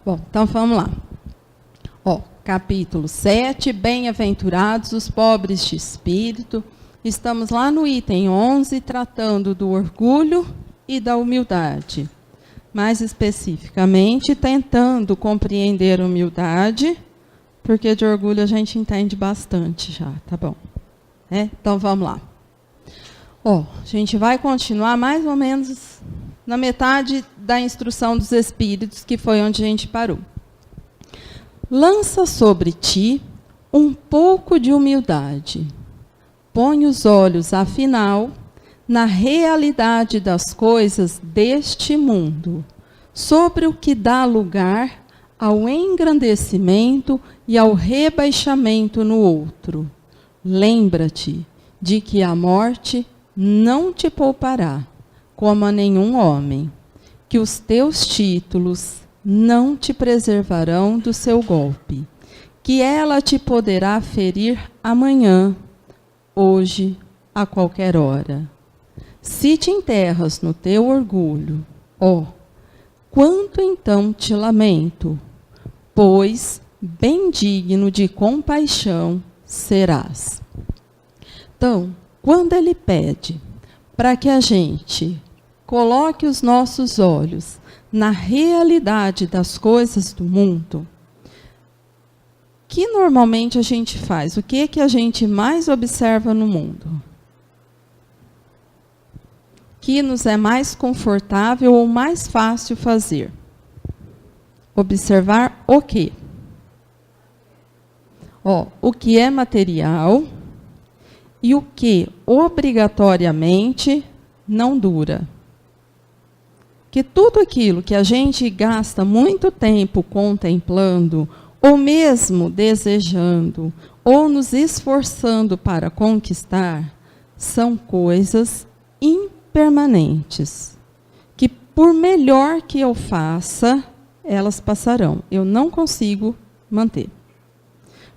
Bom, então vamos lá. Ó, capítulo 7, bem-aventurados os pobres de espírito. Estamos lá no item 11, tratando do orgulho e da humildade. Mais especificamente, tentando compreender a humildade, porque de orgulho a gente entende bastante já, tá bom? Então vamos lá. Ó, a gente vai continuar mais ou menos na metade da instrução dos espíritos, que foi onde a gente parou. Lança sobre ti um pouco de humildade. Põe os olhos, afinal, na realidade das coisas deste mundo, sobre o que dá lugar ao engrandecimento e ao rebaixamento no outro. Lembra-te de que a morte não te poupará, como a nenhum homem, que os teus títulos não te preservarão do seu golpe, que ela te poderá ferir amanhã, hoje, a qualquer hora. Se te enterras no teu orgulho, ó, quanto então te lamento, pois bem digno de compaixão serás. Então, quando ele pede para que a gente coloque os nossos olhos na realidade das coisas do mundo, que normalmente a gente faz? O que é que a gente mais observa no mundo? Que nos é mais confortável ou mais fácil fazer? Observar o quê? Ó, o que é material e o que obrigatoriamente não dura. Que tudo aquilo que a gente gasta muito tempo contemplando, ou mesmo desejando, ou nos esforçando para conquistar, são coisas impermanentes, que por melhor que eu faça, elas passarão. Eu não consigo manter.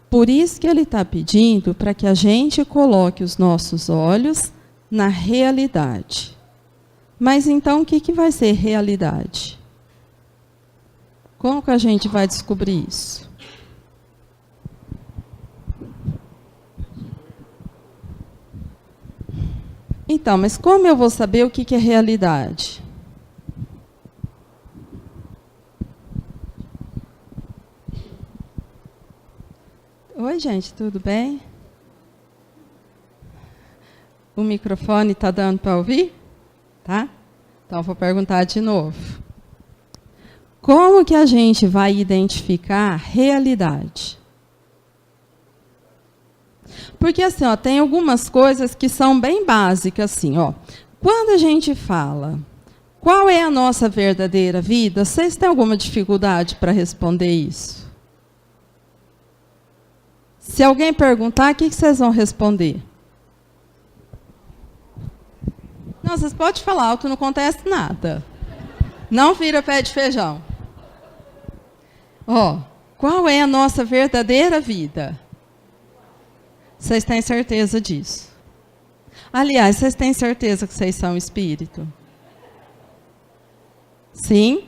Por isso que ele está pedindo para que a gente coloque os nossos olhos na realidade. Mas então, o que vai ser realidade? Como que a gente vai descobrir isso? Então, mas como eu vou saber o que é realidade? Oi, gente, tudo bem? O microfone está dando para ouvir? Tá? Então, vou perguntar de novo. Como que a gente vai identificar a realidade? Porque, assim, ó, tem algumas coisas que são bem básicas, assim, ó. Quando a gente fala, qual é a nossa verdadeira vida? Vocês têm alguma dificuldade para responder isso? Se alguém perguntar, o que vocês vão responder? Não, vocês podem falar alto, não acontece nada. Não vira pé de feijão. Ó, qual é a nossa verdadeira vida? Vocês têm certeza disso? Aliás, vocês têm certeza que vocês são espírito? Sim?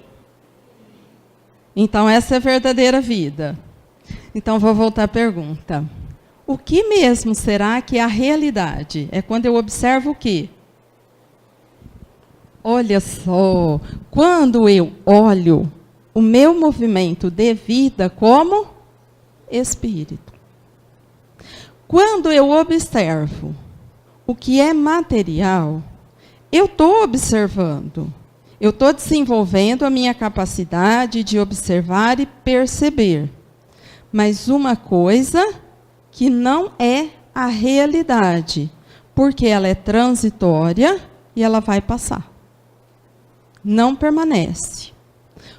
Então, essa é a verdadeira vida. Então, vou voltar à pergunta. O que mesmo será que é a realidade? É quando eu observo o quê? Olha só, quando eu olho o meu movimento de vida como espírito. Quando eu observo o que é material, eu estou observando. Eu estou desenvolvendo a minha capacidade de observar e perceber. Mas uma coisa que não é a realidade, porque ela é transitória e ela vai passar. Não permanece.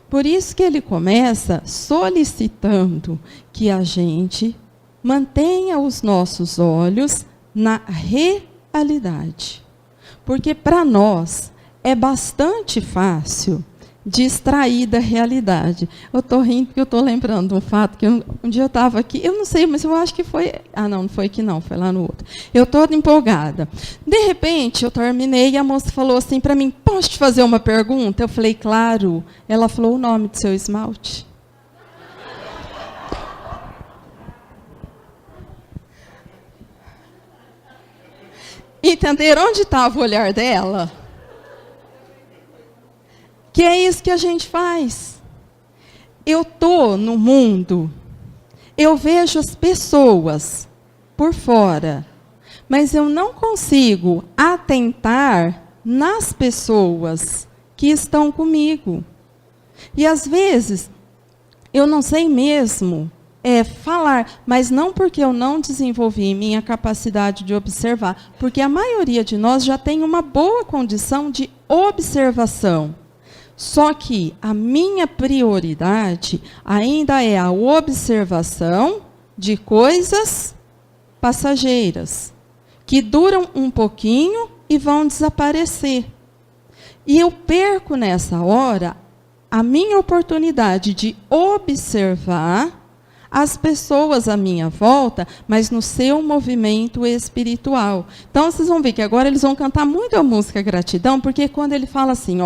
Por isso que ele começa solicitando que a gente mantenha os nossos olhos na realidade. Porque para nós é bastante fácil distrair da realidade. Eu estou rindo porque eu estou lembrando de um fato que um dia eu estava aqui, eu não sei, mas eu acho que foi... Ah, não foi aqui não, foi lá no outro. Eu estou empolgada. De repente, eu terminei e a moça falou assim para mim, posso te fazer uma pergunta? Eu falei, claro. Ela falou o nome do seu esmalte. Entenderam onde estava o olhar dela? Que é isso que a gente faz. Eu estou no mundo, eu vejo as pessoas por fora, mas eu não consigo atentar nas pessoas que estão comigo. E às vezes, eu não sei mesmo falar, mas não porque eu não desenvolvi minha capacidade de observar, porque a maioria de nós já tem uma boa condição de observação. Só que a minha prioridade ainda é a observação de coisas passageiras, que duram um pouquinho e vão desaparecer. E eu perco nessa hora a minha oportunidade de observar as pessoas à minha volta, mas no seu movimento espiritual. Então, vocês vão ver que agora eles vão cantar muito a música Gratidão, porque quando ele fala assim,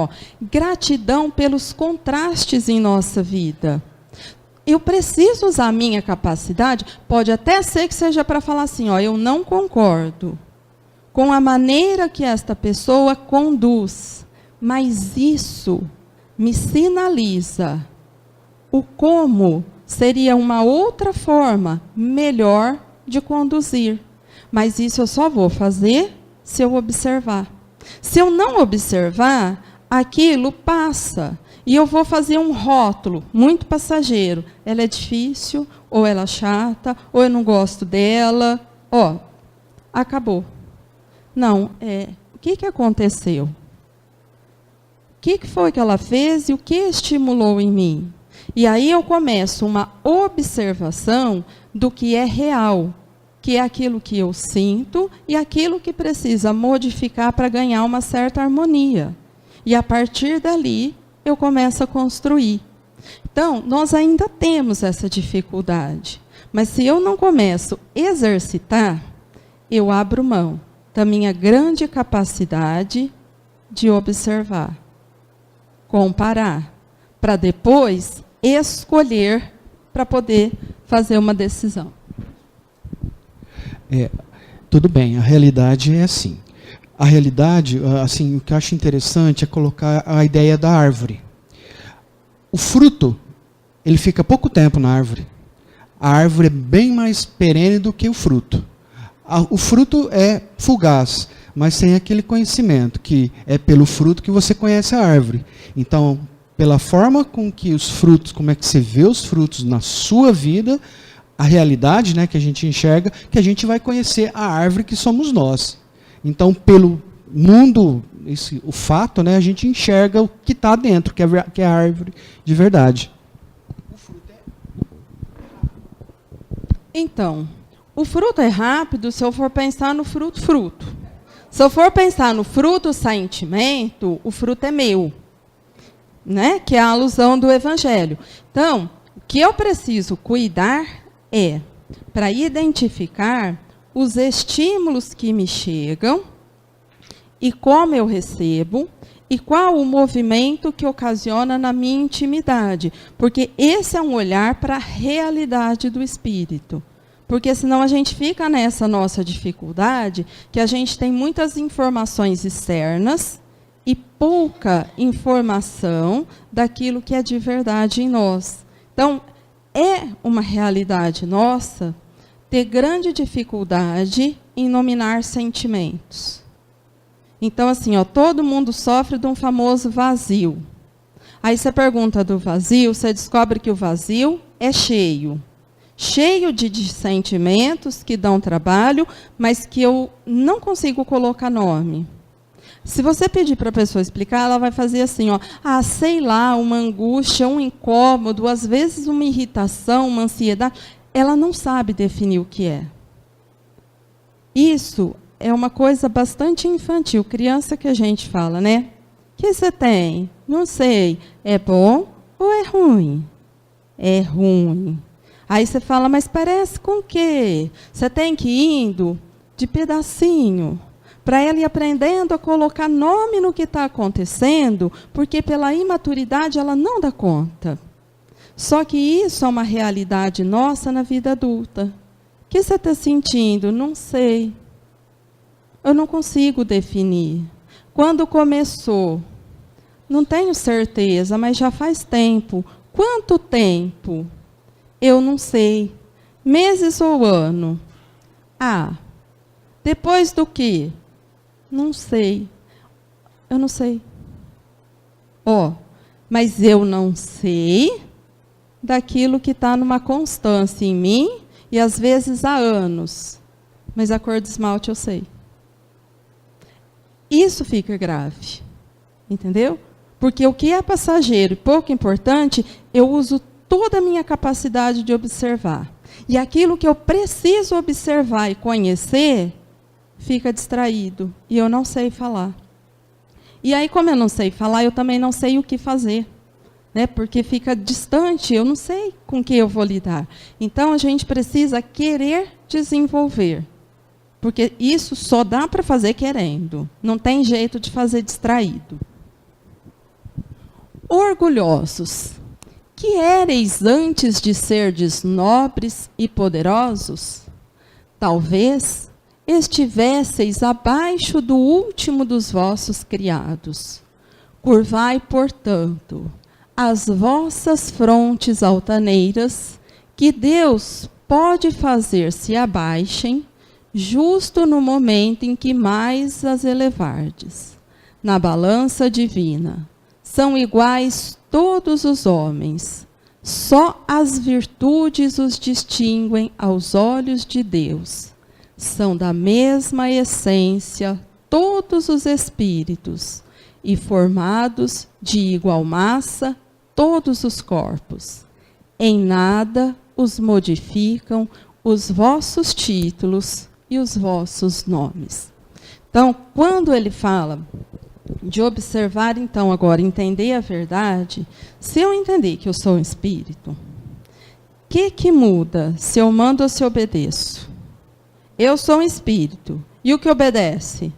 gratidão pelos contrastes em nossa vida. Eu preciso usar a minha capacidade, pode até ser que seja para falar assim, eu não concordo com a maneira que esta pessoa conduz, mas isso me sinaliza o como seria uma outra forma melhor de conduzir. Mas isso eu só vou fazer se eu observar. Se eu não observar, aquilo passa. E eu vou fazer um rótulo muito passageiro. Ela é difícil, ou ela é chata, ou eu não gosto dela. Acabou. Não, o que aconteceu? O que foi que ela fez e o que estimulou em mim? E aí eu começo uma observação do que é real, que é aquilo que eu sinto e aquilo que precisa modificar para ganhar uma certa harmonia. E a partir dali, eu começo a construir. Então, nós ainda temos essa dificuldade. Mas se eu não começo a exercitar, eu abro mão da minha grande capacidade de observar, comparar, para depois escolher para poder fazer uma decisão. Tudo bem, a realidade é assim. A realidade, assim, o que eu acho interessante é colocar a ideia da árvore. O fruto, ele fica pouco tempo na árvore. A árvore é bem mais perene do que o fruto. O fruto é fugaz, mas tem aquele conhecimento, que é pelo fruto que você conhece a árvore. Então, pela forma com que os frutos, como é que você vê os frutos na sua vida, a realidade, que a gente enxerga, que a gente vai conhecer a árvore que somos nós. Então, pelo mundo, o fato, a gente enxerga o que está dentro, que é a árvore de verdade. Então, o fruto é rápido se eu for pensar no fruto. Se eu for pensar no fruto sentimento, o fruto é meu. Que é a alusão do Evangelho. Então, o que eu preciso cuidar é para identificar os estímulos que me chegam e como eu recebo e qual o movimento que ocasiona na minha intimidade. Porque esse é um olhar para a realidade do espírito. Porque senão a gente fica nessa nossa dificuldade, que a gente tem muitas informações externas e pouca informação daquilo que é de verdade em nós. Então, é uma realidade nossa ter grande dificuldade em nominar sentimentos. Então, assim, todo mundo sofre de um famoso vazio. Aí você pergunta do vazio, você descobre que o vazio é cheio. Cheio de sentimentos que dão trabalho, mas que eu não consigo colocar nome. Se você pedir para a pessoa explicar, ela vai fazer assim, sei lá, uma angústia, um incômodo, às vezes uma irritação, uma ansiedade. Ela não sabe definir o que é. Isso é uma coisa bastante infantil, criança que a gente fala, O que você tem? Não sei. É bom ou é ruim? É ruim. Aí você fala, mas parece com o quê? Você tem que ir indo de pedacinho, para ela ir aprendendo a colocar nome no que está acontecendo, porque pela imaturidade ela não dá conta. Só que isso é uma realidade nossa na vida adulta. O que você está sentindo? Não sei. Eu não consigo definir. Quando começou? Não tenho certeza, mas já faz tempo. Quanto tempo? Eu não sei. Meses ou ano? Depois do quê? Não sei. Eu não sei. Mas eu não sei daquilo que está numa constância em mim, e às vezes há anos. Mas a cor de esmalte eu sei. Isso fica grave. Entendeu? Porque o que é passageiro e pouco importante, eu uso toda a minha capacidade de observar. E aquilo que eu preciso observar e conhecer, fica distraído. E eu não sei falar. E aí, como eu não sei falar, eu também não sei o que fazer. Né? Porque fica distante, eu não sei com que eu vou lidar. Então, a gente precisa querer desenvolver. Porque isso só dá para fazer querendo. Não tem jeito de fazer distraído. Orgulhosos. Que éreis antes de serdes nobres e poderosos? Talvez estivesseis abaixo do último dos vossos criados. Curvai, portanto, as vossas frontes altaneiras, que Deus pode fazer se abaixem, justo no momento em que mais as elevardes. Na balança divina, são iguais todos os homens, só as virtudes os distinguem aos olhos de Deus. São da mesma essência todos os espíritos, e formados de igual massa todos os corpos. Em nada os modificam os vossos títulos e os vossos nomes. Então, quando ele fala de observar, então, agora, entender a verdade, se eu entender que eu sou um espírito, o que muda se eu mando ou se obedeço? Eu sou um espírito. E o que obedece?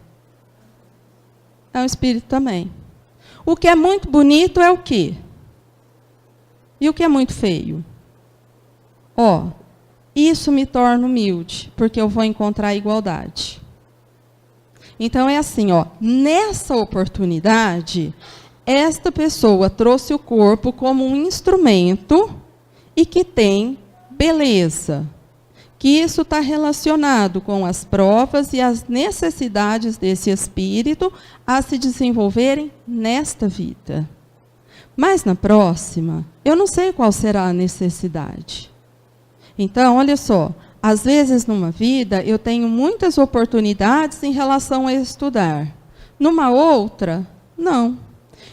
É um espírito também. O que é muito bonito é o quê? E o que é muito feio? Isso me torna humilde, porque eu vou encontrar a igualdade. Então é assim, nessa oportunidade, esta pessoa trouxe o corpo como um instrumento e que tem beleza. Que isso está relacionado com as provas e as necessidades desse espírito a se desenvolverem nesta vida. Mas na próxima, eu não sei qual será a necessidade. Então, olha só, às vezes numa vida eu tenho muitas oportunidades em relação a estudar. Numa outra, não.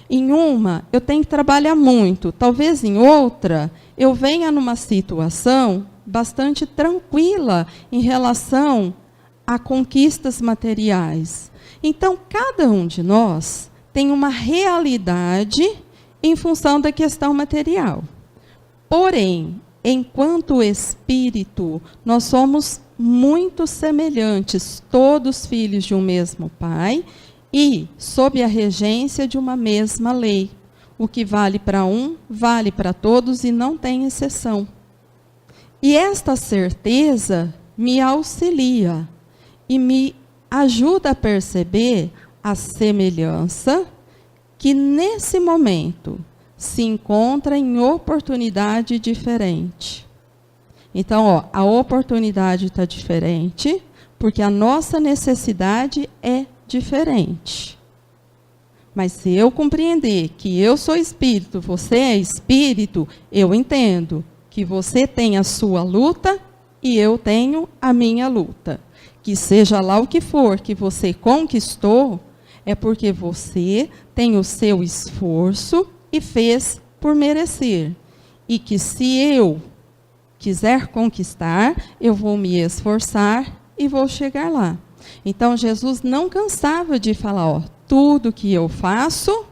Em uma, eu tenho que trabalhar muito. Talvez em outra, eu venha numa situação bastante tranquila em relação a conquistas materiais. Então, cada um de nós tem uma realidade em função da questão material. Porém, enquanto espírito, nós somos muito semelhantes, todos filhos de um mesmo Pai e sob a regência de uma mesma lei. O que vale para um, vale para todos e não tem exceção. E esta certeza me auxilia e me ajuda a perceber a semelhança que, nesse momento, se encontra em oportunidade diferente. Então, a oportunidade está diferente, porque a nossa necessidade é diferente. Mas se eu compreender que eu sou espírito, você é espírito, eu entendo que você tem a sua luta e eu tenho a minha luta. Que seja lá o que for que você conquistou, é porque você tem o seu esforço e fez por merecer. E que se eu quiser conquistar, eu vou me esforçar e vou chegar lá. Então, Jesus não cansava de falar, tudo que eu faço,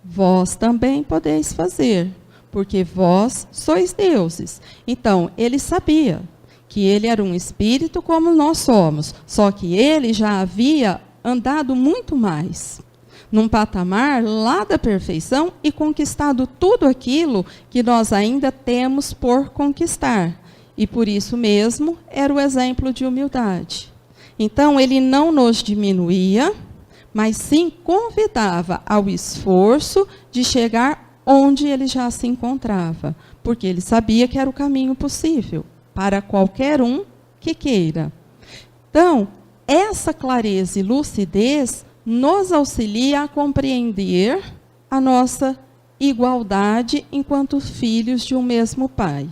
vós também podeis fazer, porque vós sois deuses. Então, ele sabia que ele era um espírito como nós somos, só que ele já havia andado muito mais, num patamar lá da perfeição e conquistado tudo aquilo que nós ainda temos por conquistar. E por isso mesmo era o exemplo de humildade. Então, ele não nos diminuía, mas sim convidava ao esforço de chegar onde ele já se encontrava, porque ele sabia que era o caminho possível para qualquer um que queira. Então, essa clareza e lucidez nos auxilia a compreender a nossa igualdade enquanto filhos de um mesmo Pai.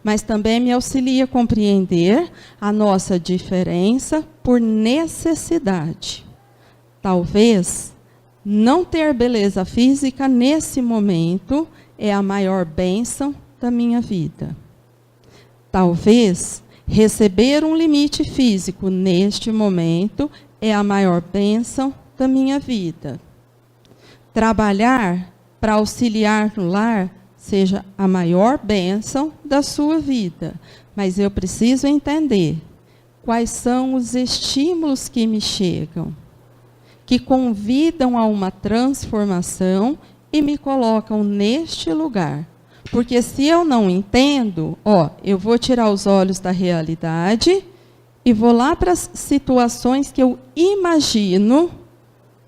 Mas também me auxilia a compreender a nossa diferença por necessidade. Talvez não ter beleza física nesse momento é a maior bênção da minha vida. Talvez receber um limite físico neste momento é a maior bênção da minha vida. Trabalhar para auxiliar no lar seja a maior bênção da sua vida. Mas eu preciso entender quais são os estímulos que me chegam, que convidam a uma transformação e me colocam neste lugar. Porque se eu não entendo, eu vou tirar os olhos da realidade e vou lá para as situações que eu imagino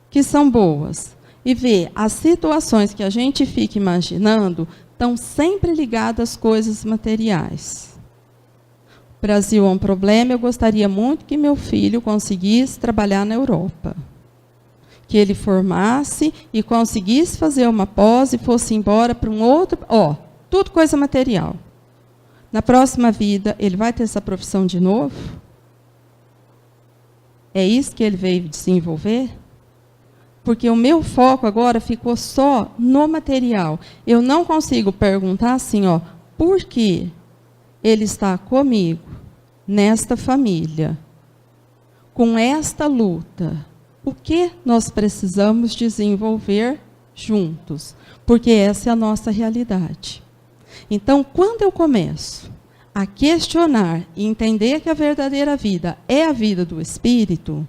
que são boas. E ver as situações que a gente fica imaginando estão sempre ligadas às coisas materiais. O Brasil é um problema, eu gostaria muito que meu filho conseguisse trabalhar na Europa. Que ele formasse e conseguisse fazer uma pós e fosse embora para um outro... tudo coisa material. Na próxima vida, ele vai ter essa profissão de novo? É isso que ele veio desenvolver? Porque o meu foco agora ficou só no material. Eu não consigo perguntar assim, por que ele está comigo, nesta família, com esta luta? O que nós precisamos desenvolver juntos? Porque essa é a nossa realidade. Então, quando eu começo a questionar e entender que a verdadeira vida é a vida do Espírito,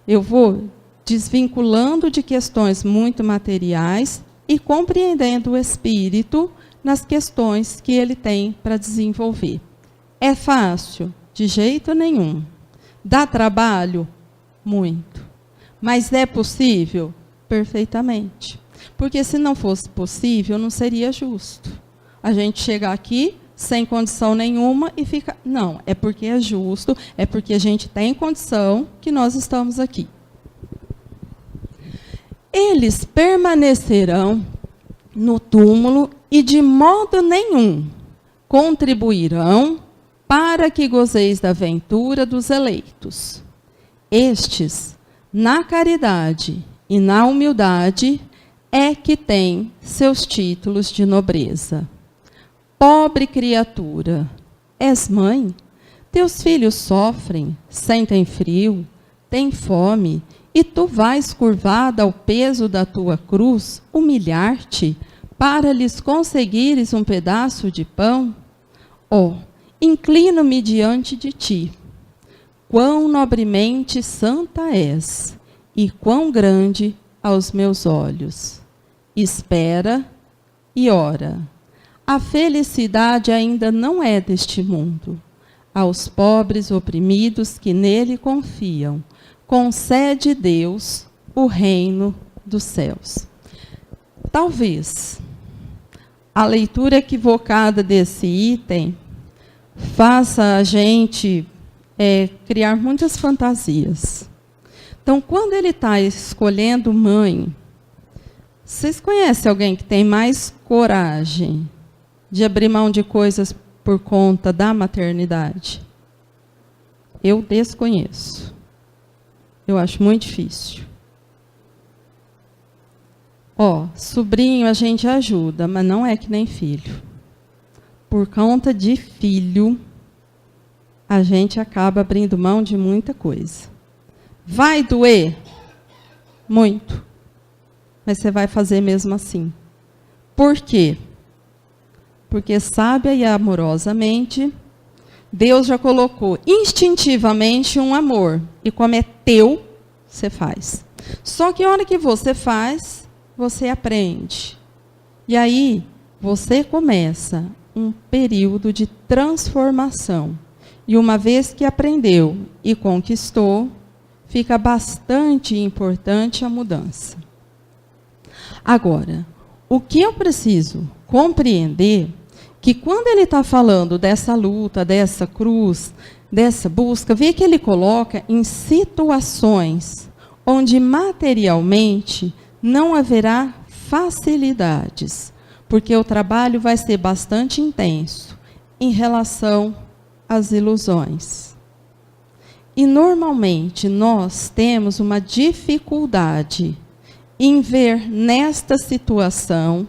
eu vou desvinculando de questões muito materiais e compreendendo o Espírito nas questões que ele tem para desenvolver. É fácil? De jeito nenhum. Dá trabalho? Muito. Mas é possível? Perfeitamente. Porque se não fosse possível, não seria justo. A gente chegar aqui sem condição nenhuma e fica... Não, é porque é justo, é porque a gente tem condição que nós estamos aqui. Eles permanecerão no túmulo e de modo nenhum contribuirão para que gozeis da ventura dos eleitos. Estes, na caridade e na humildade, é que têm seus títulos de nobreza. Pobre criatura, és mãe? Teus filhos sofrem, sentem frio, têm fome, e tu vais curvada ao peso da tua cruz, humilhar-te, para lhes conseguires um pedaço de pão? Inclino-me diante de ti. Quão nobremente santa és, e quão grande aos meus olhos. Espera e ora. A felicidade ainda não é deste mundo. Aos pobres oprimidos que nele confiam, concede Deus o reino dos céus. Talvez a leitura equivocada desse item faça a gente criar muitas fantasias. Então, quando ele está escolhendo mãe, vocês conhecem alguém que tem mais coragem de abrir mão de coisas por conta da maternidade? Eu desconheço. Eu acho muito difícil. Sobrinho a gente ajuda, mas não é que nem filho. Por conta de filho, a gente acaba abrindo mão de muita coisa. Vai doer? Muito. Mas você vai fazer mesmo assim. Por quê? Porque sábia e amorosamente, Deus já colocou instintivamente um amor. E como é teu, você faz. Só que a hora que você faz, você aprende. E aí, você começa um período de transformação. E uma vez que aprendeu e conquistou, fica bastante importante a mudança. Agora, o que eu preciso compreender, que quando ele está falando dessa luta, dessa cruz, dessa busca, vê que ele coloca em situações onde materialmente não haverá facilidades, porque o trabalho vai ser bastante intenso em relação às ilusões. E normalmente nós temos uma dificuldade em ver nesta situação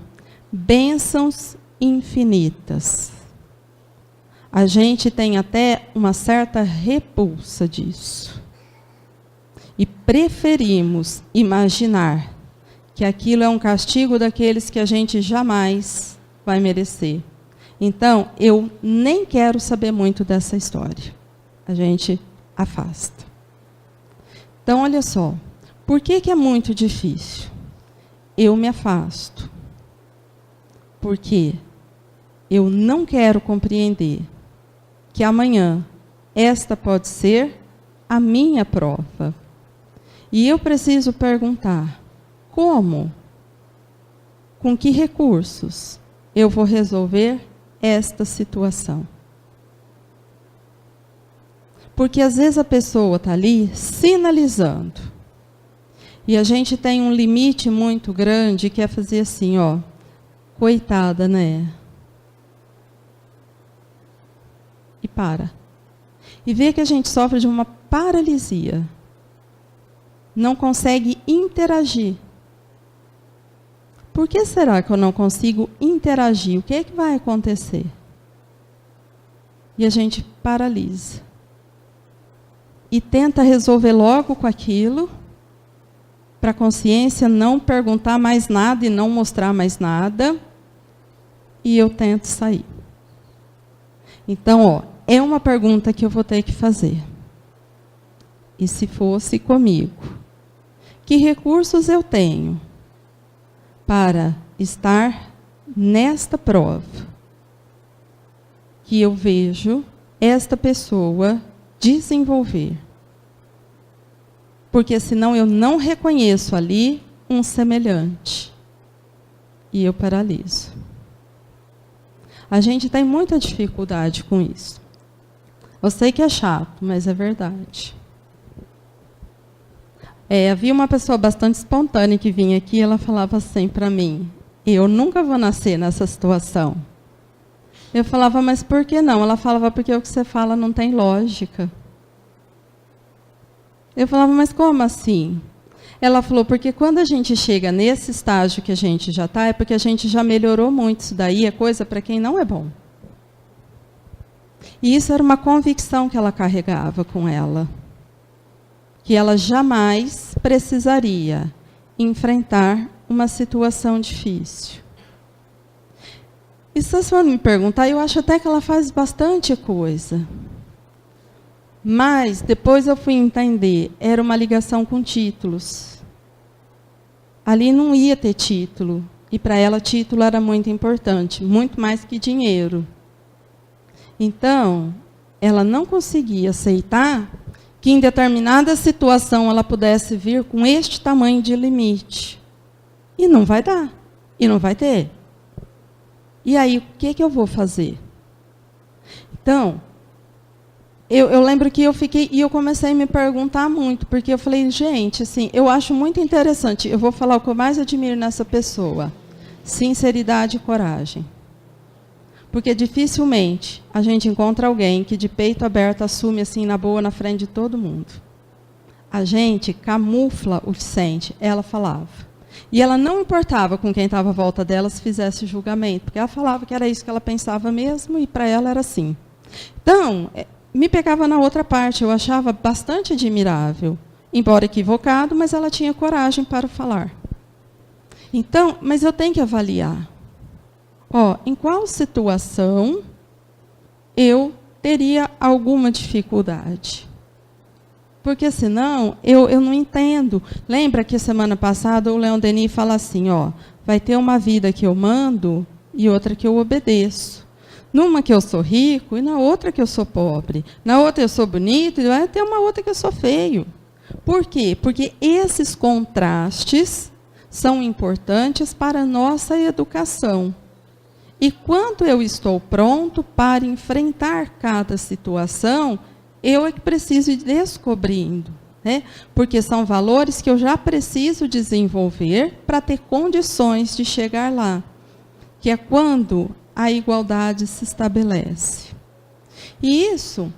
bênçãos infinitas. A gente tem até uma certa repulsa disso. E preferimos imaginar que aquilo é um castigo daqueles que a gente jamais vai merecer. Então, eu nem quero saber muito dessa história. A gente afasta. Então, olha só. Por que é muito difícil? Eu me afasto. Porque eu não quero compreender que amanhã esta pode ser a minha prova. E eu preciso perguntar, como? Com que recursos eu vou resolver esta situação? Porque às vezes a pessoa está ali sinalizando. E a gente tem um limite muito grande que é fazer assim, ó, coitada, né? E para. E vê que a gente sofre de uma paralisia. Não consegue interagir. Por que será que eu não consigo interagir? O que é que vai acontecer? E a gente paralisa. E tenta resolver logo com aquilo, para a consciência não perguntar mais nada e não mostrar mais nada, e eu tento sair. Então, ó, é uma pergunta que eu vou ter que fazer. E se fosse comigo? Que recursos eu tenho para estar nesta prova que eu vejo esta pessoa desenvolver? Porque senão eu não reconheço ali um semelhante. E eu paraliso. A gente tem muita dificuldade com isso. Eu sei que é chato, mas é verdade. Havia uma pessoa bastante espontânea que vinha aqui, ela falava assim para mim, eu nunca vou nascer nessa situação. Eu falava, mas por que não? Ela falava, porque o que você fala não tem lógica. Eu falava, mas como assim? Ela falou, porque quando a gente chega nesse estágio que a gente já está, é porque a gente já melhorou muito. Isso daí é coisa para quem não é bom. E isso era uma convicção que ela carregava com ela. Que ela jamais precisaria enfrentar uma situação difícil. E se você for me perguntar, eu acho até que ela faz bastante coisa. Mas, depois eu fui entender, era uma ligação com títulos. Ali não ia ter título. E para ela, título era muito importante, muito mais que dinheiro. Então, ela não conseguia aceitar que em determinada situação ela pudesse vir com este tamanho de limite. E não vai dar. E não vai ter. E aí, o que eu vou fazer? Então, eu lembro que eu fiquei, e eu comecei a me perguntar muito, porque eu falei, gente, assim, eu acho muito interessante, eu vou falar o que eu mais admiro nessa pessoa, sinceridade e coragem. Porque dificilmente a gente encontra alguém que de peito aberto assume assim na boa na frente de todo mundo. A gente camufla o que sente, ela falava. E ela não importava com quem estava à volta dela se fizesse julgamento, porque ela falava que era isso que ela pensava mesmo e para ela era assim. Então, me pegava na outra parte, eu achava bastante admirável, embora equivocado, mas ela tinha coragem para falar. Então, mas eu tenho que avaliar. Em qual situação eu teria alguma dificuldade? Porque senão eu não entendo. Lembra que semana passada o Leon Denis fala assim, vai ter uma vida que eu mando e outra que eu obedeço. numa que eu sou rico e na outra que eu sou pobre. Na outra eu sou bonito e vai ter uma outra que eu sou feio. Por quê? Porque esses contrastes são importantes para a nossa educação. E quando eu estou pronto para enfrentar cada situação, eu é que preciso ir descobrindo, né? Porque são valores que eu já preciso desenvolver para ter condições de chegar lá. Que é quando a igualdade se estabelece. E isso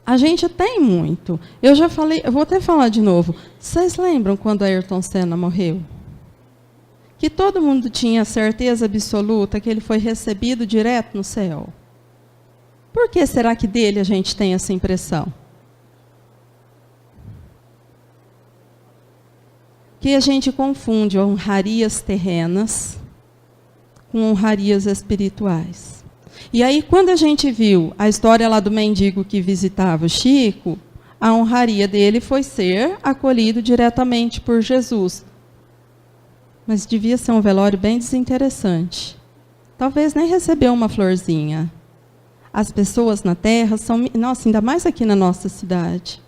a gente tem muito. Eu já falei, eu vou até falar de novo. Vocês lembram quando Ayrton Senna morreu? Que todo mundo tinha certeza absoluta que ele foi recebido direto no céu. Por que será que dele a gente tem essa impressão? Que a gente confunde honrarias terrenas com honrarias espirituais. E aí, quando a gente viu a história lá do mendigo que visitava o Chico, a honraria dele foi ser acolhido diretamente por Jesus. Mas devia ser um velório bem desinteressante. Talvez nem recebeu uma florzinha. As pessoas na Terra são... Nossa, ainda mais aqui na nossa cidade.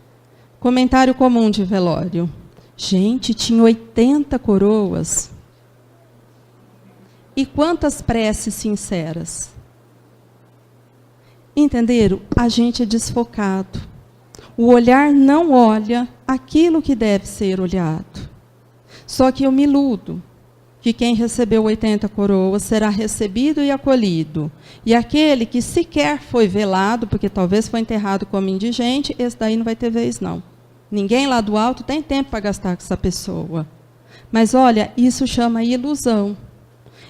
Comentário comum de velório. Gente, tinha 80 coroas. E quantas preces sinceras. Entenderam? A gente é desfocado. O olhar não olha aquilo que deve ser olhado. Só que eu me iludo que quem recebeu 80 coroas será recebido e acolhido. E aquele que sequer foi velado, porque talvez foi enterrado como indigente, esse daí não vai ter vez, não. Ninguém lá do alto tem tempo para gastar com essa pessoa. Mas, olha, isso chama ilusão.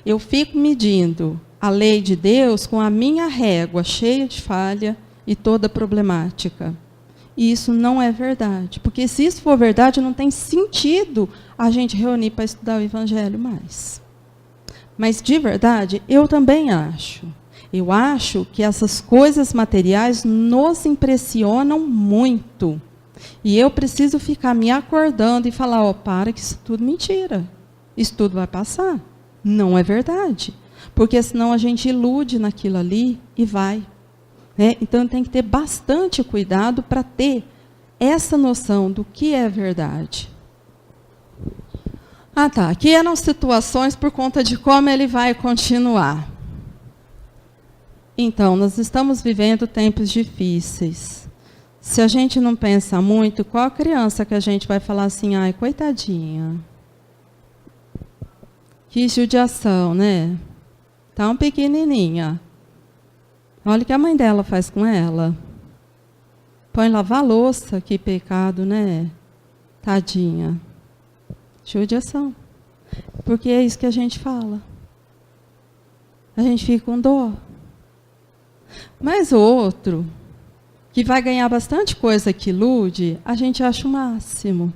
Eu fico medindo a lei de Deus com a minha régua cheia de falha e toda problemática. E isso não é verdade. Porque se isso for verdade, não tem sentido a gente reunir para estudar o Evangelho mais. Mas, de verdade, eu também acho. Eu acho que essas coisas materiais nos impressionam muito. E eu preciso ficar me acordando e falar, ó, para que isso tudo é mentira. Isso tudo vai passar. Não é verdade. Porque senão a gente ilude naquilo ali e vai. Então, tem que ter bastante cuidado para ter essa noção do que é verdade. Ah, tá. Aqui eram situações por conta de como ele vai continuar. Então, nós estamos vivendo tempos difíceis. Se a gente não pensa muito, qual criança que a gente vai falar assim, ai, coitadinha. Que judiação, né? Tão pequenininha. Olha o que a mãe dela faz com ela. Põe lavar louça, que pecado, né? Tadinha. Judiação. Porque é isso que a gente fala. A gente fica com dó. Mas o outro, que vai ganhar bastante coisa que ilude, a gente acha o máximo.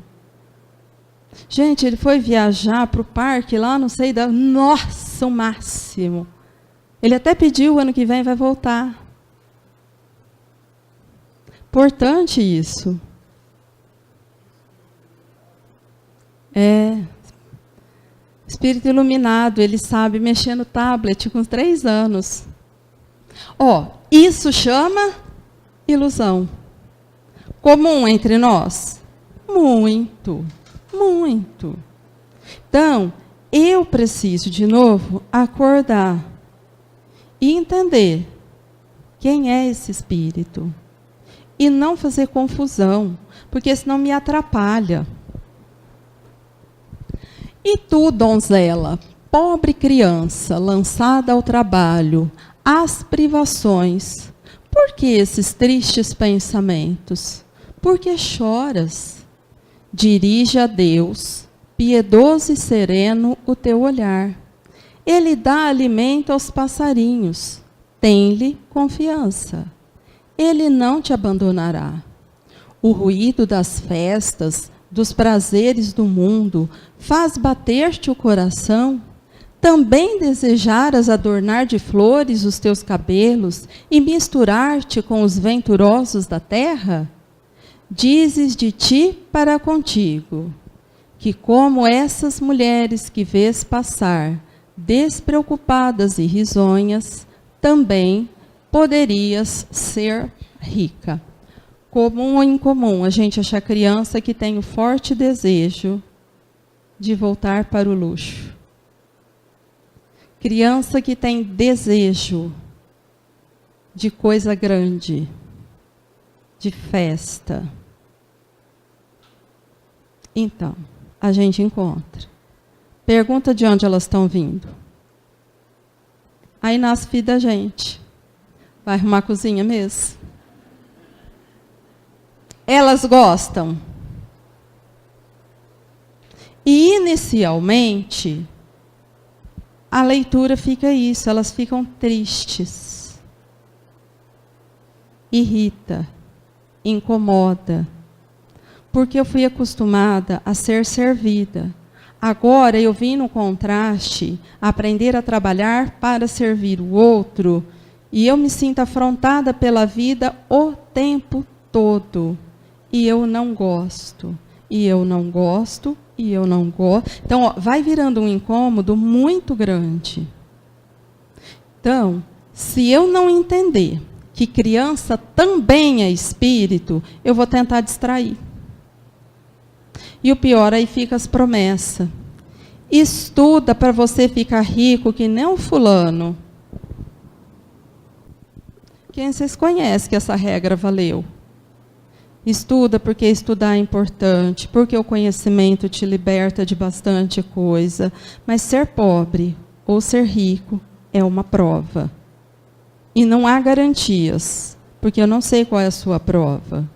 Gente, ele foi viajar para o parque lá, não sei, nossa, o máximo. Ele até pediu, o ano que vem vai voltar. Importante isso. Espírito iluminado, ele sabe mexer no tablet com 3 anos. Ó, isso chama ilusão. Comum entre nós? Muito, muito. Então, eu preciso, de novo, acordar e entender quem é esse espírito. E não fazer confusão, porque senão me atrapalha. E tu, donzela, pobre criança, lançada ao trabalho, às privações, por que esses tristes pensamentos? Por que choras? Dirige a Deus, piedoso e sereno, o teu olhar. Ele dá alimento aos passarinhos. Tem-lhe confiança. Ele não te abandonará. O ruído das festas, dos prazeres do mundo, faz bater-te o coração? Também desejaras adornar de flores os teus cabelos e misturar-te com os venturosos da terra? Dizes de ti para contigo, que como essas mulheres que vês passar, despreocupadas e risonhas, também poderias ser rica. Comum ou incomum a gente achar criança que tem o forte desejo de voltar para o luxo. Criança que tem desejo de coisa grande, de festa. Então, a gente encontra. Pergunta de onde elas estão vindo. Aí nasce filho da gente. Vai arrumar a cozinha mesmo? Elas gostam. E, inicialmente, a leitura fica isso, elas ficam tristes. Irrita, incomoda. Porque eu fui acostumada a ser servida. Agora eu vim no contraste, aprender a trabalhar para servir o outro, e eu me sinto afrontada pela vida o tempo todo. E eu não gosto, e eu não gosto, e eu não gosto. Então, ó, vai virando um incômodo muito grande. Então, se eu não entender que criança também é espírito, eu vou tentar distrair. E o pior, aí fica as promessas. Estuda para você ficar rico que nem o fulano. Quem vocês conhecem que essa regra valeu? Estuda porque estudar é importante, porque o conhecimento te liberta de bastante coisa. Mas ser pobre ou ser rico é uma prova. E não há garantias, porque eu não sei qual é a sua prova.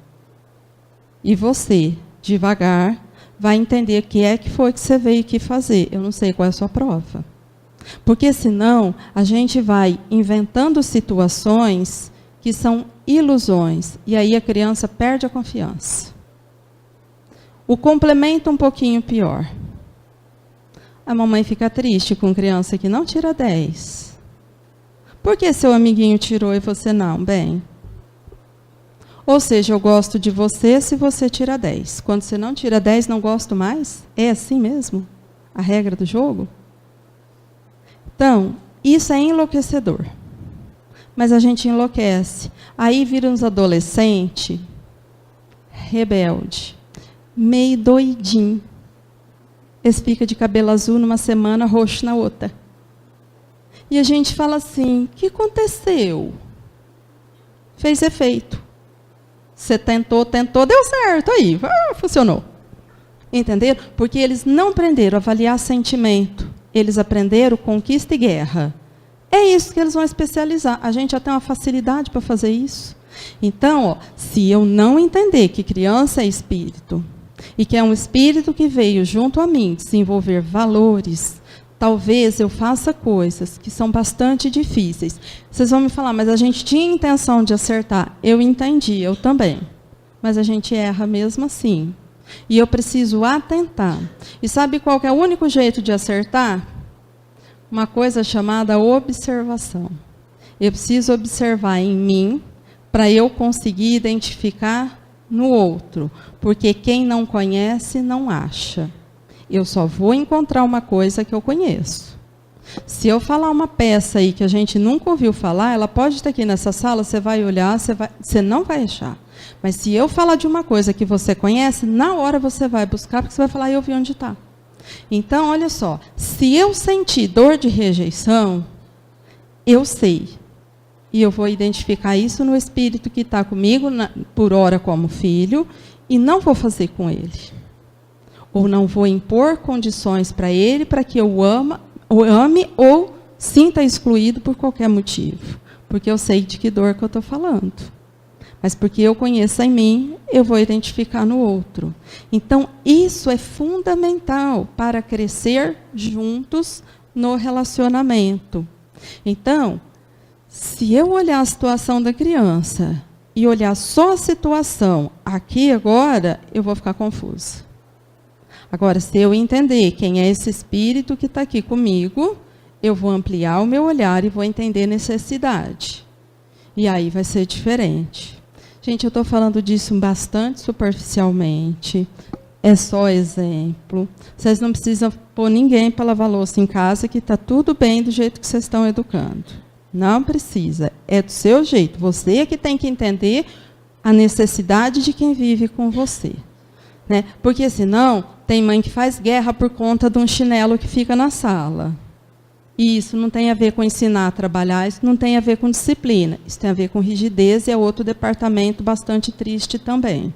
E você, devagar, vai entender o que é que foi que você veio aqui fazer. Eu não sei qual é a sua prova. Porque senão a gente vai inventando situações que são ilusões. E aí a criança perde a confiança. O complemento um pouquinho pior. A mamãe fica triste com criança que não tira 10. Por que seu amiguinho tirou e você não? Bem, ou seja, eu gosto de você se você tira 10. Quando você não tira 10, não gosto mais? É assim mesmo? A regra do jogo? Então, isso é enlouquecedor. Mas a gente enlouquece. Aí vira uns adolescentes, rebelde, meio doidinho. Eles ficam de cabelo azul numa semana, roxo na outra. E a gente fala assim, o que aconteceu? Fez efeito. Você tentou, deu certo, aí, funcionou. Entenderam? Porque eles não aprenderam a avaliar sentimento. Eles aprenderam conquista e guerra. É isso que eles vão especializar. A gente já tem uma facilidade para fazer isso. Então, ó, se eu não entender que criança é espírito, e que é um espírito que veio junto a mim desenvolver valores, talvez eu faça coisas que são bastante difíceis. Vocês vão me falar, mas a gente tinha intenção de acertar. Eu entendi, eu também. Mas a gente erra mesmo assim. E eu preciso atentar. E sabe qual que é o único jeito de acertar? Uma coisa chamada observação. Eu preciso observar em mim para eu conseguir identificar no outro. Porque quem não conhece, não acha. Eu só vou encontrar uma coisa que eu conheço. Se eu falar uma peça aí que a gente nunca ouviu falar, ela pode estar aqui nessa sala, você vai olhar, você não vai achar. Mas se eu falar de uma coisa que você conhece, na hora você vai buscar, porque você vai falar, eu vi onde está. Então, olha só, se eu sentir dor de rejeição, eu sei. E eu vou identificar isso no espírito que está comigo, por hora como filho, e não vou fazer com ele. Ou não vou impor condições para ele, para que eu ame ou sinta excluído por qualquer motivo. Porque eu sei de que dor que eu estou falando. Mas porque eu conheço em mim, eu vou identificar no outro. Então, isso é fundamental para crescer juntos no relacionamento. Então, se eu olhar a situação da criança e olhar só a situação aqui agora, eu vou ficar confusa. Agora, se eu entender quem é esse espírito que está aqui comigo, eu vou ampliar o meu olhar e vou entender necessidade. E aí vai ser diferente. Gente, eu estou falando disso bastante superficialmente. É só exemplo. Vocês não precisam pôr ninguém para lavar louça em casa, que está tudo bem do jeito que vocês estão educando. Não precisa. É do seu jeito. Você é que tem que entender a necessidade de quem vive com você. Né? Porque senão, tem mãe que faz guerra por conta de um chinelo que fica na sala. E isso não tem a ver com ensinar a trabalhar, isso não tem a ver com disciplina. Isso tem a ver com rigidez e é outro departamento bastante triste também.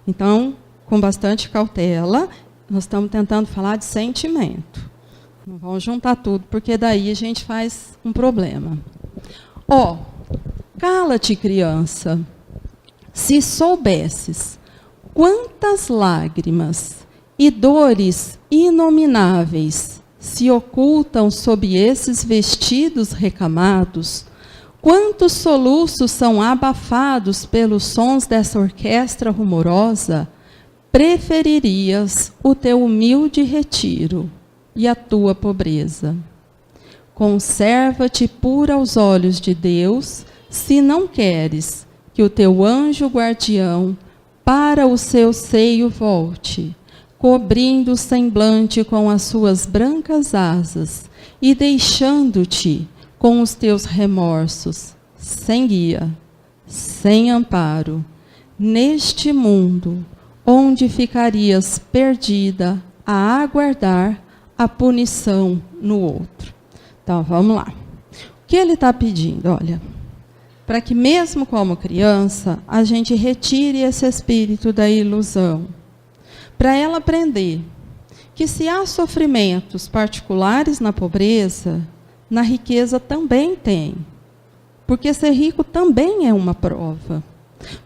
Então, com bastante cautela, nós estamos tentando falar de sentimento. Não vamos juntar tudo, porque daí a gente faz um problema. Cala-te, criança. Se soubesses quantas lágrimas e dores inomináveis se ocultam sob esses vestidos recamados, quantos soluços são abafados pelos sons dessa orquestra rumorosa, preferirias o teu humilde retiro e a tua pobreza. Conserva-te pura aos olhos de Deus, se não queres que o teu anjo guardião para o seu seio volte, cobrindo o semblante com as suas brancas asas e deixando-te com os teus remorsos, sem guia, sem amparo, neste mundo onde ficarias perdida a aguardar a punição no outro. Então, vamos lá. O que ele está pedindo? Olha, para que mesmo como criança, a gente retire esse espírito da ilusão. Para ela aprender que se há sofrimentos particulares na pobreza, na riqueza também tem. Porque ser rico também é uma prova.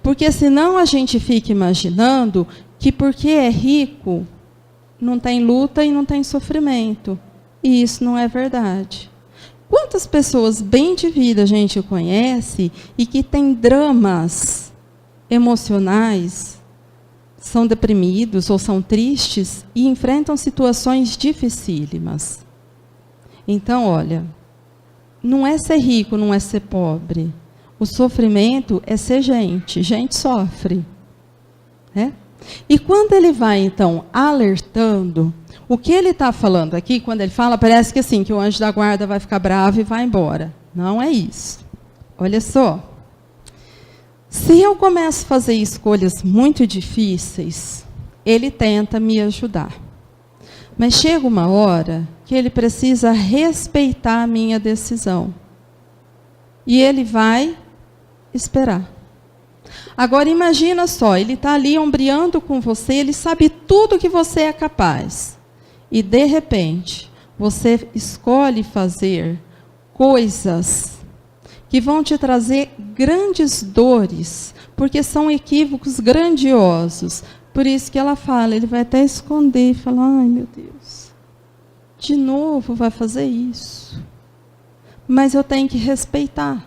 Porque senão a gente fica imaginando que porque é rico, não tem luta e não tem sofrimento. E isso não é verdade. Quantas pessoas bem de vida a gente conhece e que têm dramas emocionais, são deprimidos ou são tristes e enfrentam situações dificílimas. Então, olha, não é ser rico, não é ser pobre. O sofrimento é ser gente. Gente sofre. Né? E quando ele vai, então, alertando, o que ele está falando aqui, quando ele fala, parece que assim, que o anjo da guarda vai ficar bravo e vai embora. Não é isso. Olha só. Se eu começo a fazer escolhas muito difíceis, ele tenta me ajudar. Mas chega uma hora que ele precisa respeitar a minha decisão. E ele vai esperar. Agora imagina só, ele está ali ombreando com você, ele sabe tudo que você é capaz. E de repente, você escolhe fazer coisas que vão te trazer grandes dores, porque são equívocos grandiosos. Por isso que ela fala, ele vai até esconder e falar, ai meu Deus, de novo vai fazer isso. Mas eu tenho que respeitar.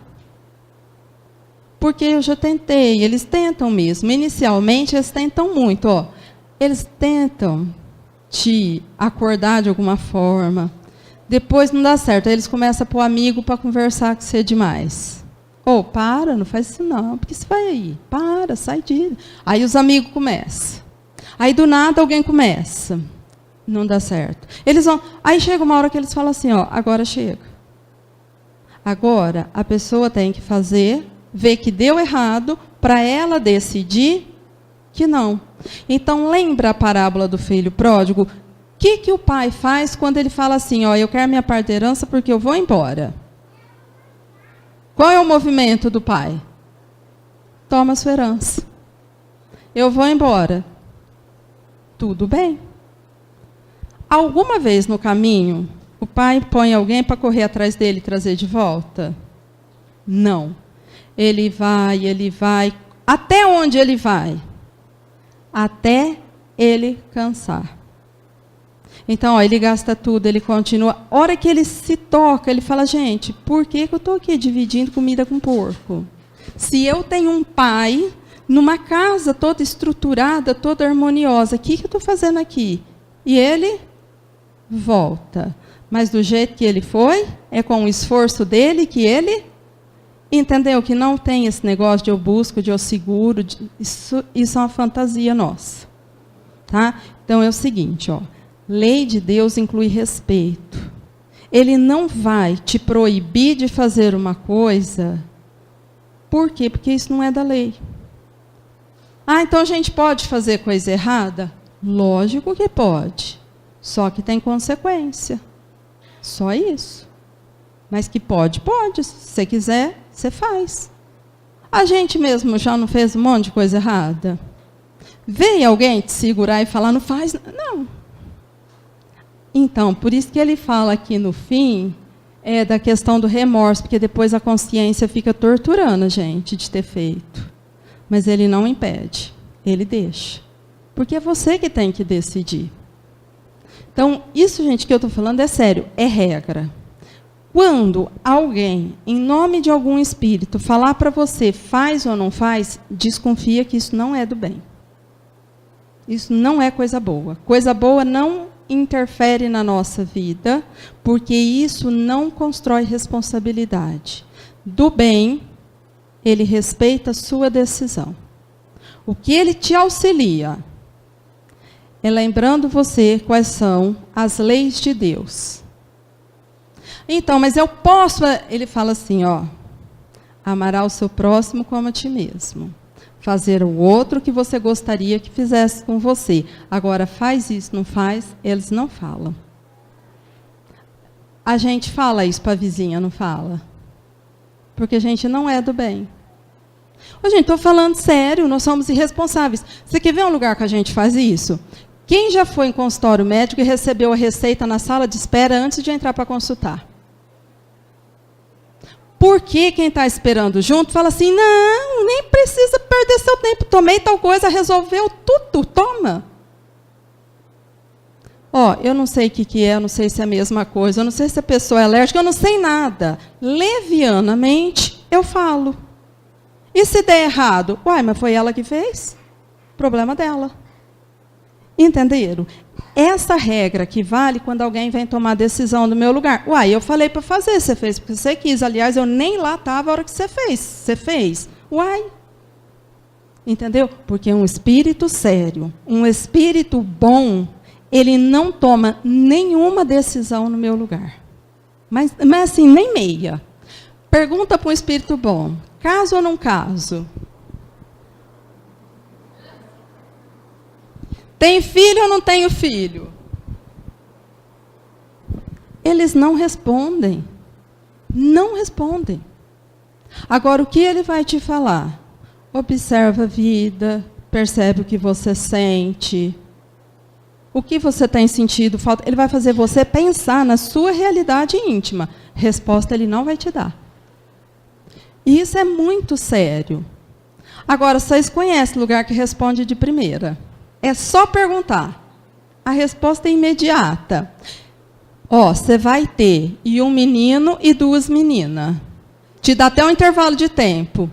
Porque eu já tentei, eles tentam mesmo. Inicialmente, eles tentam muito. Eles tentam te acordar de alguma forma. Depois não dá certo. Aí eles começam a pôr amigo para conversar com você demais. Para, não faz isso não. Porque você vai aí. Para, sai de... Aí os amigos começam. Aí do nada alguém começa. Não dá certo. Eles vão... Aí chega uma hora que eles falam assim, agora chega. Agora a pessoa tem que fazer... ver que deu errado, para ela decidir que não. Então, lembra a parábola do filho pródigo? O que o pai faz quando ele fala assim, eu quero minha parte da herança porque eu vou embora? Qual é o movimento do pai? Toma a sua herança. Eu vou embora. Tudo bem. Alguma vez no caminho, o pai põe alguém para correr atrás dele e trazer de volta? Não. Ele vai. Até onde ele vai? Até ele cansar. Então, ele gasta tudo, ele continua. A hora que ele se toca, ele fala, gente, por que eu estou aqui dividindo comida com porco? Se eu tenho um pai, numa casa toda estruturada, toda harmoniosa, o que eu estou fazendo aqui? E ele volta. Mas do jeito que ele foi, é com o esforço dele que ele... Entendeu? Que não tem esse negócio de eu busco, de eu seguro. Isso é uma fantasia nossa. Tá? Então, é o seguinte. Lei de Deus inclui respeito. ele não vai te proibir de fazer uma coisa. Por quê? Porque isso não é da lei. Ah, então a gente pode fazer coisa errada? Lógico que pode. Só que tem consequência. Só isso. Mas que pode, pode. Se você quiser, você faz. A gente mesmo já não fez um monte de coisa errada? Vem alguém te segurar e falar, não faz? Não. Então, por isso que ele fala aqui no fim, da questão do remorso, porque depois a consciência fica torturando a gente de ter feito. Mas ele não impede, ele deixa. Porque é você que tem que decidir. Então, isso, gente, que eu estou falando é sério, é regra. Quando alguém, em nome de algum espírito, falar para você, faz ou não faz, desconfia que isso não é do bem. Isso não é coisa boa. Coisa boa não interfere na nossa vida, porque isso não constrói responsabilidade. Do bem, ele respeita a sua decisão. O que ele te auxilia é lembrando você quais são as leis de Deus. Então, mas eu posso... Ele fala assim, ó, amará o seu próximo como a ti mesmo. Fazer o outro que você gostaria que fizesse com você. Agora, faz isso, não faz? Eles não falam. A gente fala isso para a vizinha, não fala? Porque a gente não é do bem. Ô, gente, estou falando sério, nós somos irresponsáveis. Você quer ver um lugar que a gente faz isso? Quem já foi em consultório médico e recebeu a receita na sala de espera antes de entrar para consultar? Porque quem está esperando junto fala assim, não, nem precisa perder seu tempo, tomei tal coisa, resolveu tudo, toma. Ó, eu não sei o que é, eu não sei se é a mesma coisa, eu não sei se a pessoa é alérgica, eu não sei nada. Levianamente, eu falo. E se der errado? Uai, mas foi ela que fez? Problema dela. Entenderam? Essa regra que vale quando alguém vem tomar decisão no meu lugar. Uai, eu falei para fazer, você fez porque você quis. Aliás, eu nem lá estava a hora que você fez. Você fez. Uai. Entendeu? Porque um espírito sério, um espírito bom, ele não toma nenhuma decisão no meu lugar. Mas assim, nem meia. Pergunta para um espírito bom, caso ou não caso? Tem filho ou não tenho filho? Eles não respondem. Não respondem. Agora, o que ele vai te falar? Observa a vida, percebe o que você sente, o que você tem sentido, falta. Ele vai fazer você pensar na sua realidade íntima. Resposta ele não vai te dar. E isso é muito sério. Agora, vocês conhecem o lugar que responde de primeira. É só perguntar. A resposta é imediata. Ó, você vai ter um menino e 2 meninas. Te dá até um intervalo de tempo.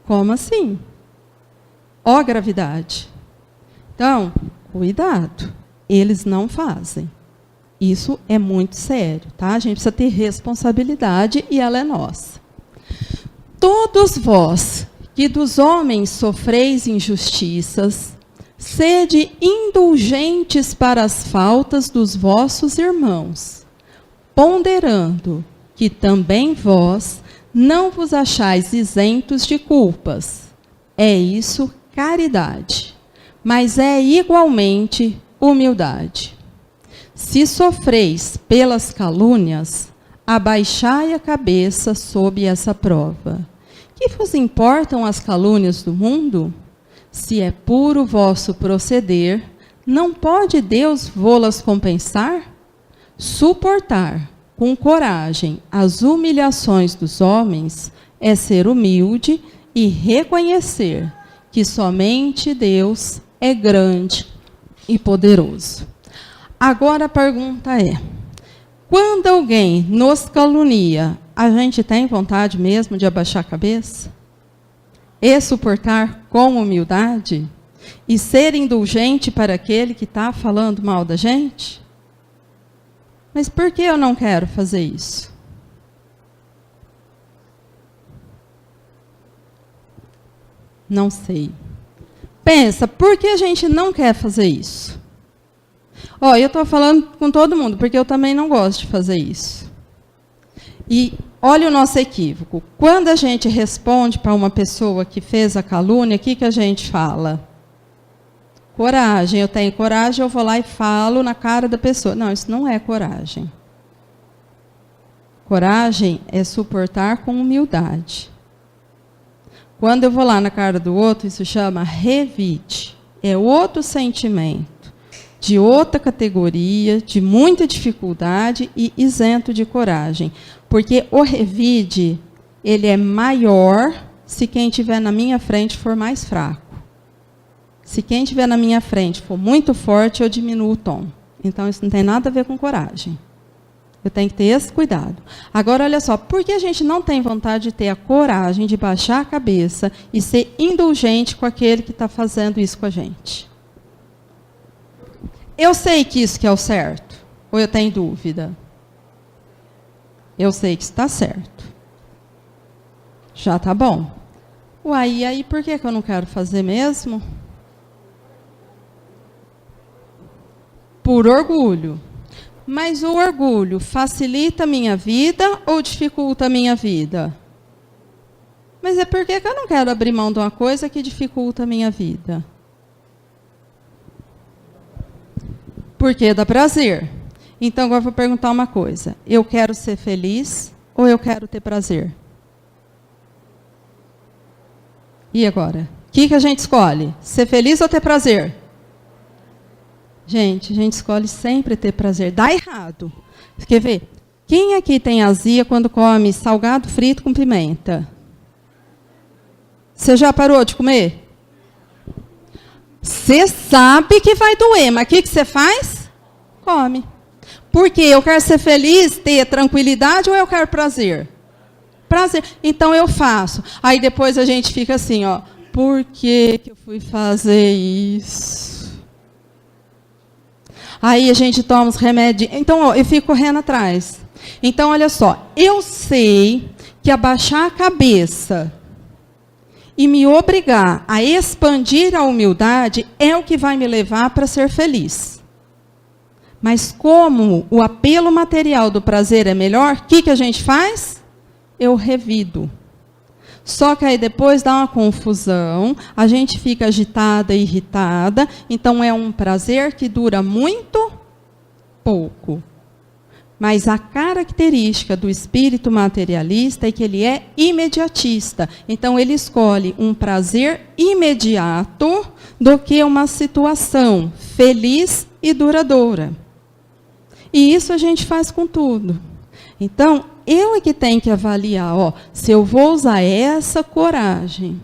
Como assim? Ó a gravidade. Então, cuidado. Eles não fazem. Isso é muito sério, tá? A gente precisa ter responsabilidade e ela é nossa. Todos vós que dos homens sofreis injustiças, sede indulgentes para as faltas dos vossos irmãos, ponderando que também vós não vos achais isentos de culpas. É isso caridade, mas é igualmente humildade. Se sofreis pelas calúnias, abaixai a cabeça sob essa prova. Que vos importam as calúnias do mundo? Se é puro vosso proceder, não pode Deus vô-las compensar? Suportar com coragem as humilhações dos homens é ser humilde e reconhecer que somente Deus é grande e poderoso. Agora a pergunta é, quando alguém nos calunia, a gente tem vontade mesmo de abaixar a cabeça? E suportar com humildade? E ser indulgente para aquele que está falando mal da gente? Mas por que eu não quero fazer isso? Não sei. Pensa, por que a gente não quer fazer isso? Ó, eu estou falando com todo mundo, porque eu também não gosto de fazer isso. E olha o nosso equívoco. Quando a gente responde para uma pessoa que fez a calúnia, o que a gente fala? Coragem, eu tenho coragem, eu vou lá e falo na cara da pessoa. Não, isso não é coragem. Coragem é suportar com humildade. Quando eu vou lá na cara do outro, isso chama revide. É outro sentimento, de outra categoria, de muita dificuldade e isento de coragem. Porque o revide, ele é maior se quem estiver na minha frente for mais fraco. Se quem estiver na minha frente for muito forte, eu diminuo o tom. Então, isso não tem nada a ver com coragem. Eu tenho que ter esse cuidado. Agora, olha só, por que a gente não tem vontade de ter a coragem de baixar a cabeça e ser indulgente com aquele que está fazendo isso com a gente? Eu sei que isso que é o certo, ou eu tenho dúvida? Eu sei que está certo. Já está bom. Uai, e aí por que eu não quero fazer mesmo? Por orgulho. Mas o orgulho facilita a minha vida ou dificulta a minha vida? Mas é porque eu não quero abrir mão de uma coisa que dificulta a minha vida. Porque dá prazer. Então, agora eu vou perguntar uma coisa. Eu quero ser feliz ou eu quero ter prazer? E agora? O que a gente escolhe? Ser feliz ou ter prazer? Gente, a gente escolhe sempre ter prazer. Dá errado. Quer ver? Quem aqui tem azia quando come salgado frito com pimenta? Você já parou de comer? Você sabe que vai doer, mas o que você faz? Come. Por quê? Eu quero ser feliz, ter tranquilidade ou eu quero prazer? Prazer. Então eu faço. Aí depois a gente fica assim, ó. Por que eu fui fazer isso? Aí a gente toma os remédios. Então, ó, eu fico correndo atrás. Então, olha só. Eu sei que abaixar a cabeça e me obrigar a expandir a humildade é o que vai me levar para ser feliz. Mas como o apelo material do prazer é melhor, o que a gente faz? Eu revido. Só que aí depois dá uma confusão, a gente fica agitada, irritada, então é um prazer que dura muito pouco. Mas a característica do espírito materialista é que ele é imediatista. Então ele escolhe um prazer imediato do que uma situação feliz e duradoura. E isso a gente faz com tudo. Então, eu é que tenho que avaliar, ó, se eu vou usar essa coragem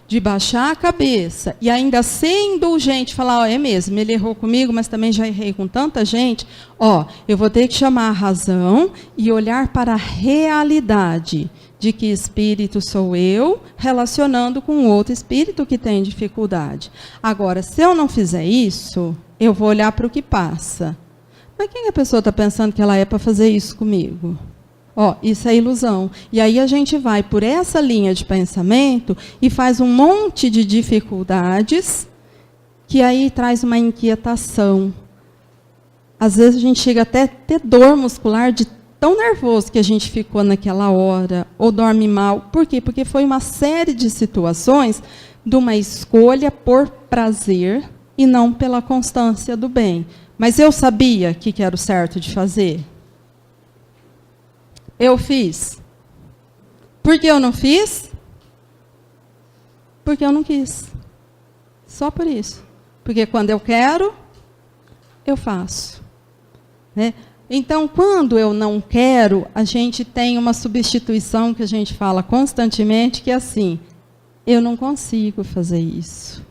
de baixar a cabeça e ainda ser indulgente, falar, ó, é mesmo, ele errou comigo, mas também já errei com tanta gente, ó, eu vou ter que chamar a razão e olhar para a realidade de que espírito sou eu relacionando com outro espírito que tem dificuldade. Agora, se eu não fizer isso, eu vou olhar para o que passa. Mas quem a pessoa está pensando que ela é para fazer isso comigo? Ó, isso é ilusão. E aí a gente vai por essa linha de pensamento e faz um monte de dificuldades que aí traz uma inquietação. Às vezes a gente chega até a ter dor muscular de tão nervoso que a gente ficou naquela hora, ou dorme mal. Por quê? Porque foi uma série de situações de uma escolha por prazer e não pela constância do bem. Mas eu sabia o que era o certo de fazer? Eu fiz. Por que eu não fiz? Porque eu não quis. Só por isso. Porque quando eu quero, eu faço. Né? Então, quando eu não quero, a gente tem uma substituição que a gente fala constantemente, que é assim, eu não consigo fazer isso.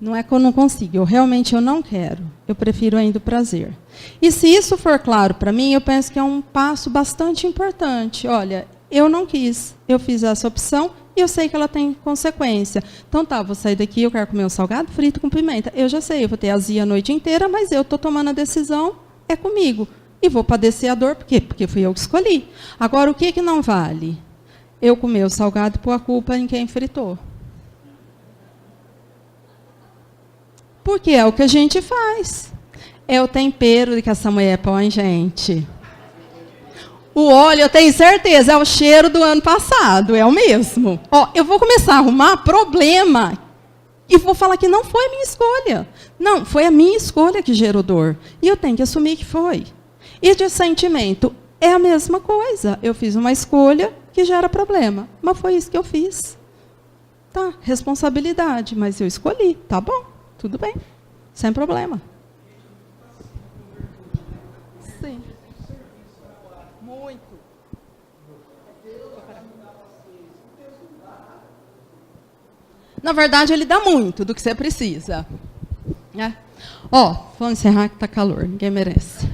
Não é que eu não consigo, eu não quero. Eu prefiro ainda o prazer. E se isso for claro para mim, eu penso que é um passo bastante importante. Olha, eu não quis, eu fiz essa opção e eu sei que ela tem consequência. Então tá, vou sair daqui, eu quero comer um salgado frito com pimenta. Eu já sei, eu vou ter azia a noite inteira, mas eu estou tomando a decisão, é comigo. E vou padecer a dor, por quê? Porque fui eu que escolhi. Agora, o que não vale? Eu comer o salgado e pôr a culpa em quem fritou. Porque é o que a gente faz. É o tempero que essa mulher põe, gente. O óleo, eu tenho certeza, é o cheiro do ano passado, é o mesmo. Ó, eu vou começar a arrumar problema e vou falar que não foi a minha escolha. Não, foi a minha escolha que gerou dor. E eu tenho que assumir que foi. E de sentimento, é a mesma coisa. Eu fiz uma escolha que gera problema, mas foi isso que eu fiz. Tá, responsabilidade, mas eu escolhi, tá bom, tudo bem, sem problema. Sim. Muito. Na verdade, ele dá muito do que você precisa. Ó, vou encerrar que tá calor, ninguém merece.